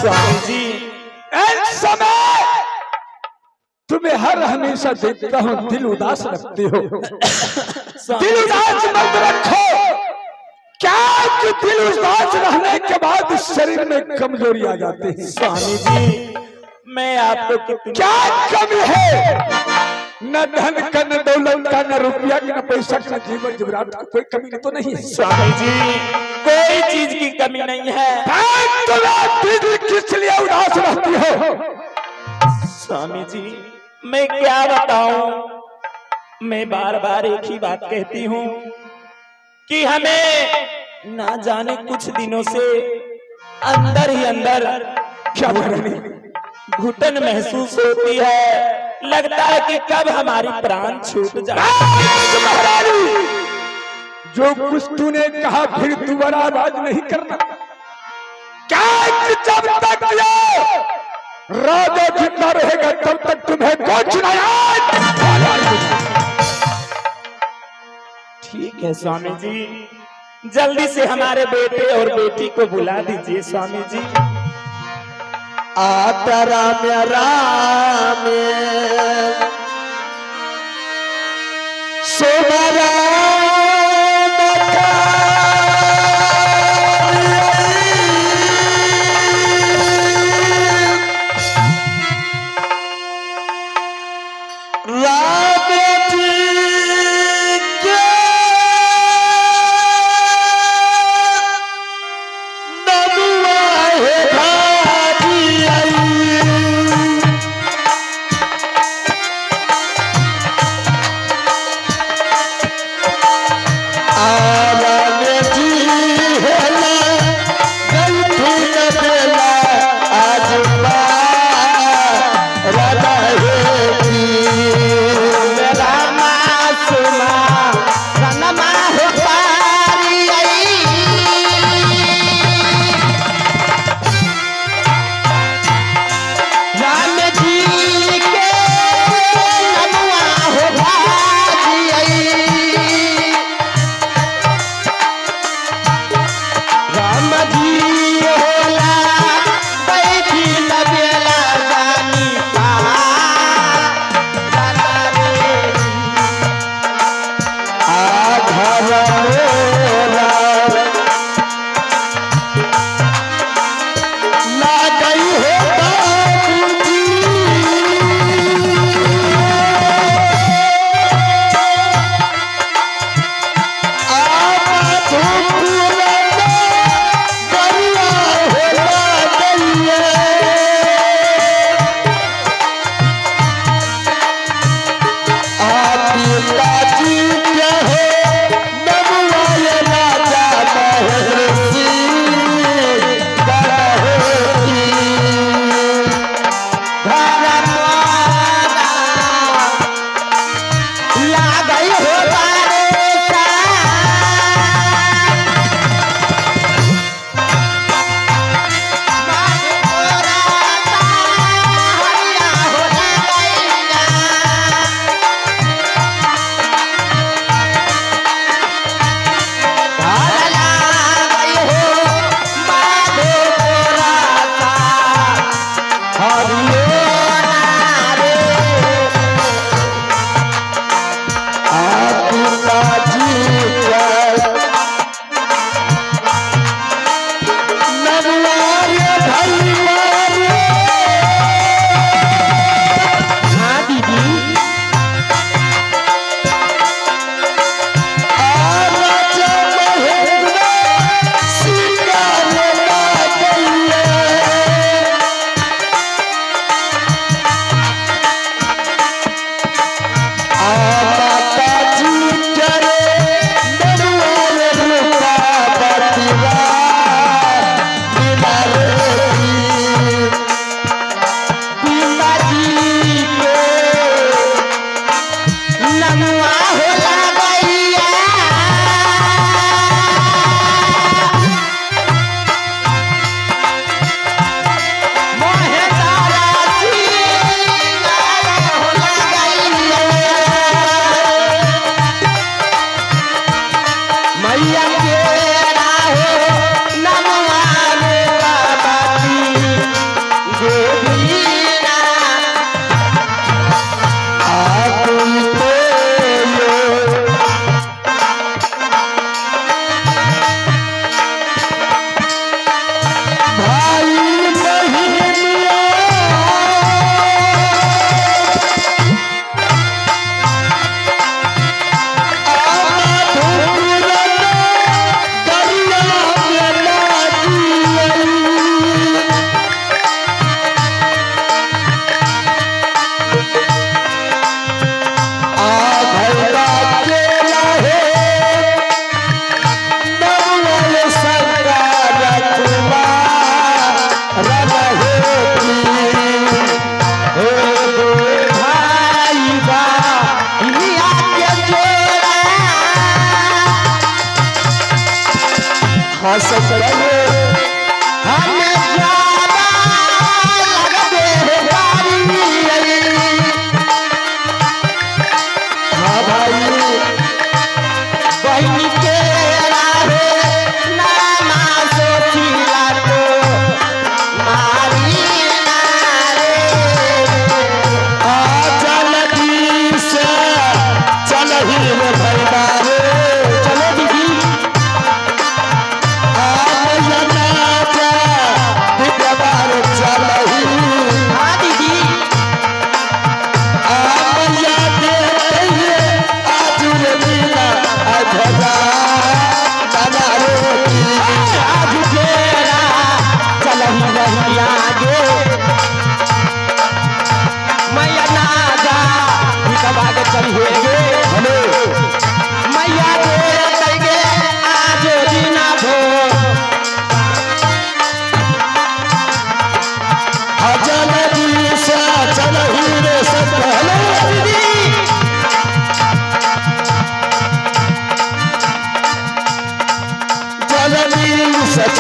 स्वामी जी। इन समय तुम्हें हर हमेशा देखता हूँ दिल उदास रखते हो। दिल उदास मत रखो। क्या कि दिल उदास रहने के बाद शरीर में कमजोरी आ जाती है। स्वामी जी मैं आपको क्या कमी है? न धन का, न दौलत का, न रुपया का, न पैसा का, न जीवन जबरात का कोई कमी तो नहीं है। स्वामी जी कोई चीज की कमी नहीं है। दिल किस लिए उदास रहती हो? स्वामी जी मैं क्या बताऊं, मैं बार बार एक ही बात कहती हूँ कि हमें ना जाने कुछ दिनों से अंदर ही अंदर क्या घुटन महसूस होती है। लगता है कि कब हमारी प्राण छूट जाए। जो कुछ तूने कहा फिर दोबारा आवाज नहीं करना। क्या जब तक राजा जिंदा रहेगा तब तक तुम्हें कुछ नहीं। ठीक है स्वामी जी, जल्दी से हमारे बेटे और बेटी को बुला दीजिए स्वामी जी। आता राम राम सोमरा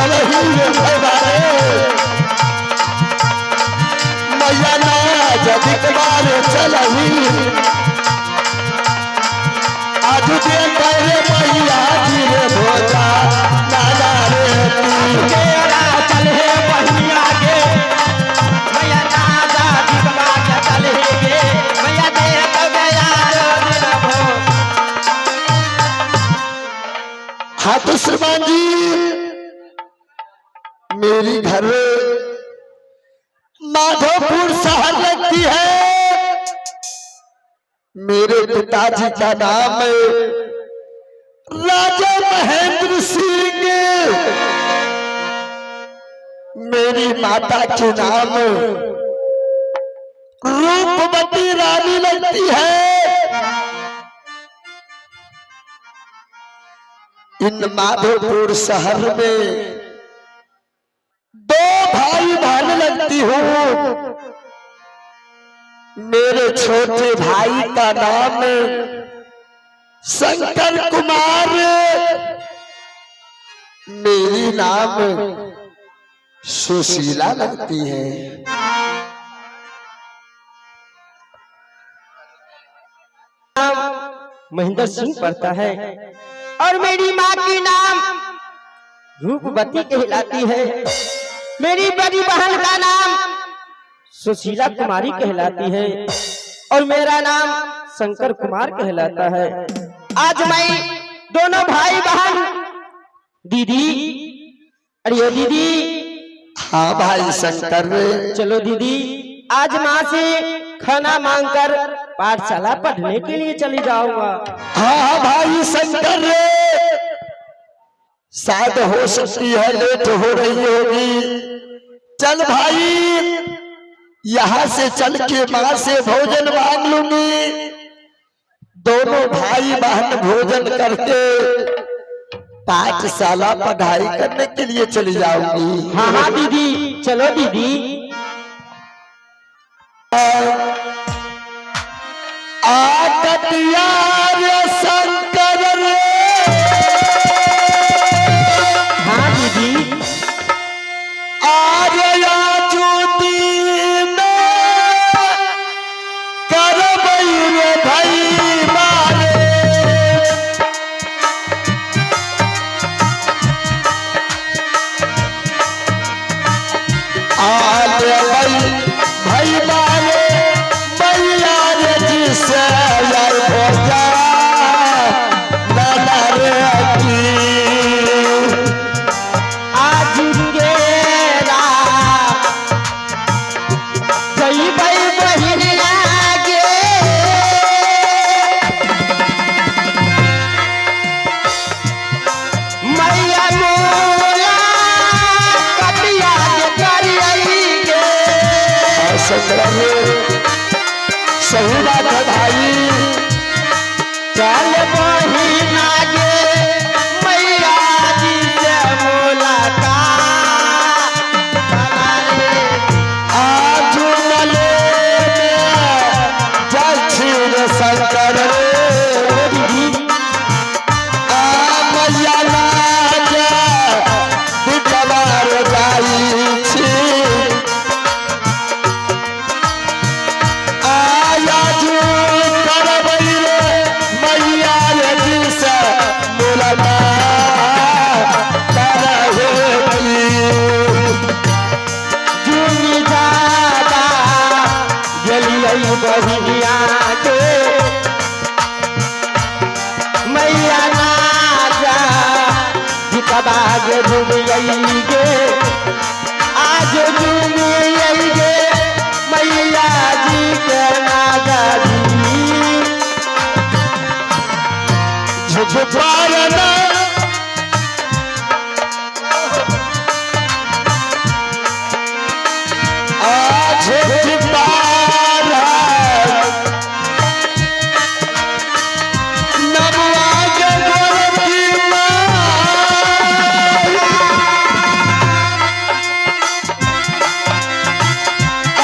चलही रे भैबारे मैया ना जदिक बारे चलही आज दे करे मैया जी रे भोजा नाना रे तेरा चल हे बहिया गे मैया ना जाती बात चल हे गे मैया देख गया दिन भो। हाँ तो श्रीमान जी मेरी घर माधोपुर शहर लगती है। मेरे पिताजी का नाम राजा महेंद्र सिंह, मेरी माता के नाम रूपवती रानी लगती है। इन माधोपुर शहर में दो भाई बहन लगती हूँ। मेरे छोटे भाई का नाम शंकर कुमार, मेरी नाम सुशीला लगती है। महेंद्र सिंह पढ़ता है और मेरी माँ की नाम रूपवती कहलाती है। मेरी बड़ी बहन का नाम सुशीला कुमारी कहलाती है और मेरा नाम शंकर कुमार कहलाता है। आज मैं दोनों भाई बहन दीदी, अरे ओ दीदी, हाँ भाई शंकर, चलो दीदी आज माँ से खाना मांगकर पाठशाला पढ़ने के लिए चली जाऊंगा। हाँ भाई शंकर, शायद हो सकती है लेट हो रही होगी। चल भाई यहाँ से चल के माँ से भोजन मांग लूंगी। दोनों भाई बहन भोजन करके पाठशाला पढ़ाई करने के लिए चली जाऊंगी। हाँ हाँ दीदी, चलो दीदी। आकतिया रे शंकर रे, हाँ दीदी, आर्या ज्योति में करबई रे भाई मारे। आर्या भाई मारे मैया रे जिसे यार हो जा नाना रे की। आज गेरा कई भाई बहन लागे मैया मोला कटिया के करिएगे। सही बात है भाई। चल बहिना गे मैया जी से मुलाकात बनाए। आज मले जक्षिण शंकर रे दीदी, मैया राजा बिकबार जाई छी। आया जू करबई रे मैया रे जिसे मुलाकात करहेगी। जुनी जाता गलियई बहिनिया के मैया ना जा दिखबाग झुमियई गे। आज झुमियई गे मैया जी के नागा जी। झुझुपारना आज झुझुपारा नमवाज गोरखी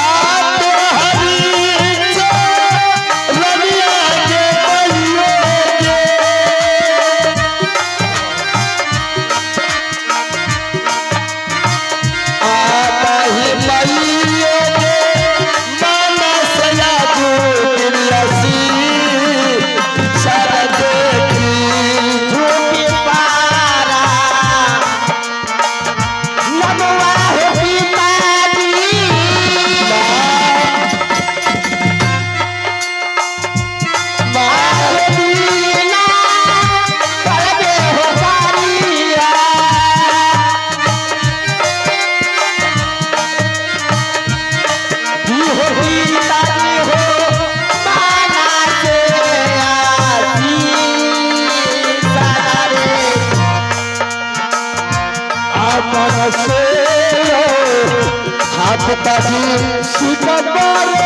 आप हरी रनिया के बलियों के आप पिताजी सिकंदर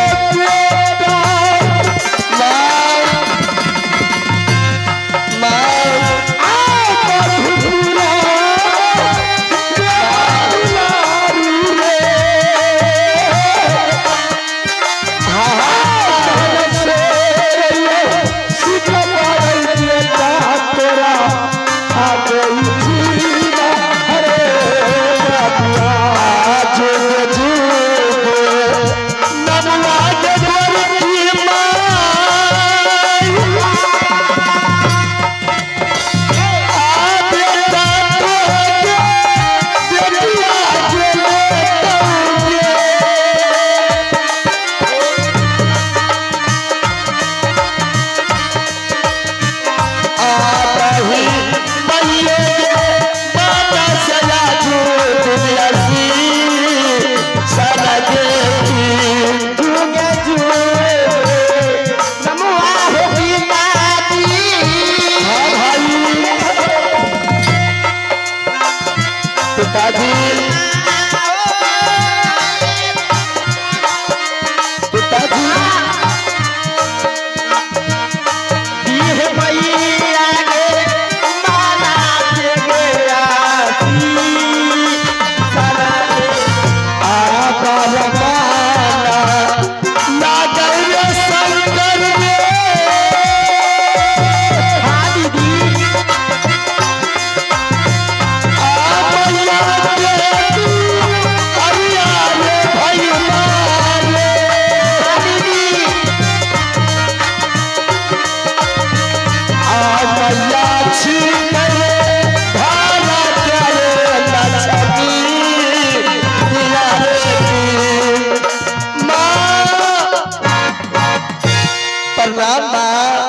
बेटा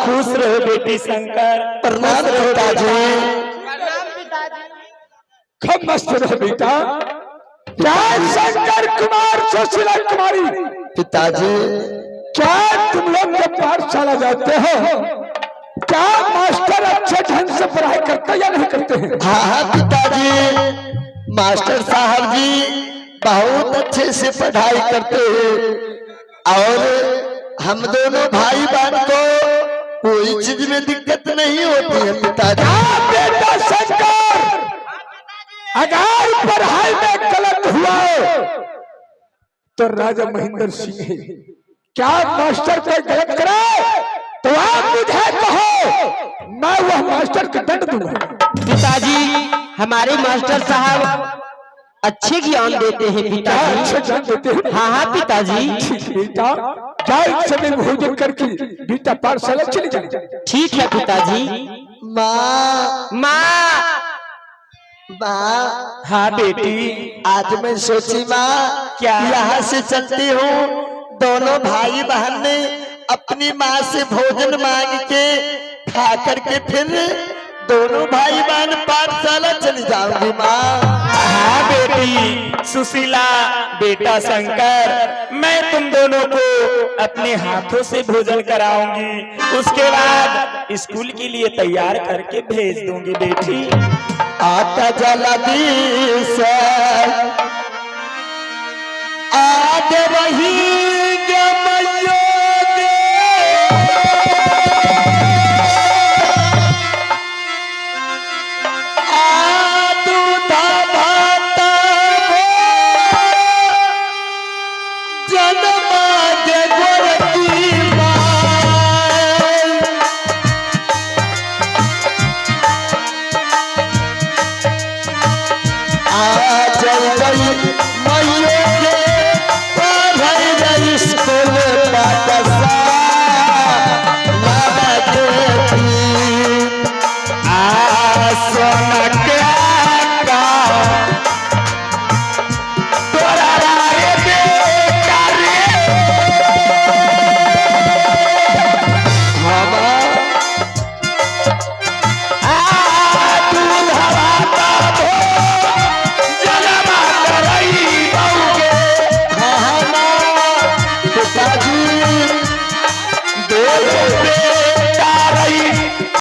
खुश रहो बेटी शंकर। प्रणाम पिताजी। कब मस्त रहो बेटा। क्या शंकर कुमार सुशीला कुमारी पिताजी क्या तुम लोग जब पाठशाला जाते हो क्या मास्टर अच्छे ढंग से पढ़ाई करते या नहीं करते हैं? हाँ हाँ पिताजी, मास्टर साहब जी बहुत अच्छे से पढ़ाई करते हैं और हम दोनों भाई बहन को कोई चीज में दिक्कत नहीं होती है पिताजी। बेटा शंकर अगर पढ़ाई में गलत हुआ तो राजा महेंद्र सिंह है। क्या मास्टर को गलत करे तो आप मुझे कहो, मैं वह मास्टर का दंड दूंगा। पिताजी हमारे मास्टर साहब अच्छे ज्ञान देते हैं पिताजी। अच्छे ज्ञान देते हैं? हाँ हाँ पिताजी। बेटा क्या एक समय भोजन करके बेटा पाठशाला चली जाए। ठीक है पिताजी। माँ माँ माँ हाँ बेटी। आज मैं सोची माँ क्या? यहाँ से चलती हूँ, दोनों भाई बहन ने अपनी माँ से भोजन मांग के खा करके फिर दोनों भाई बहन पाठशाला चली जाऊंगी माँ। हाँ बेटी सुशीला, बेटा शंकर, मैं तुम दोनों को अपने हाथों से भोजन कराऊंगी, उसके बाद स्कूल के लिए तैयार करके भेज दूंगी बेटी। आता जला दिस आज वही सोना के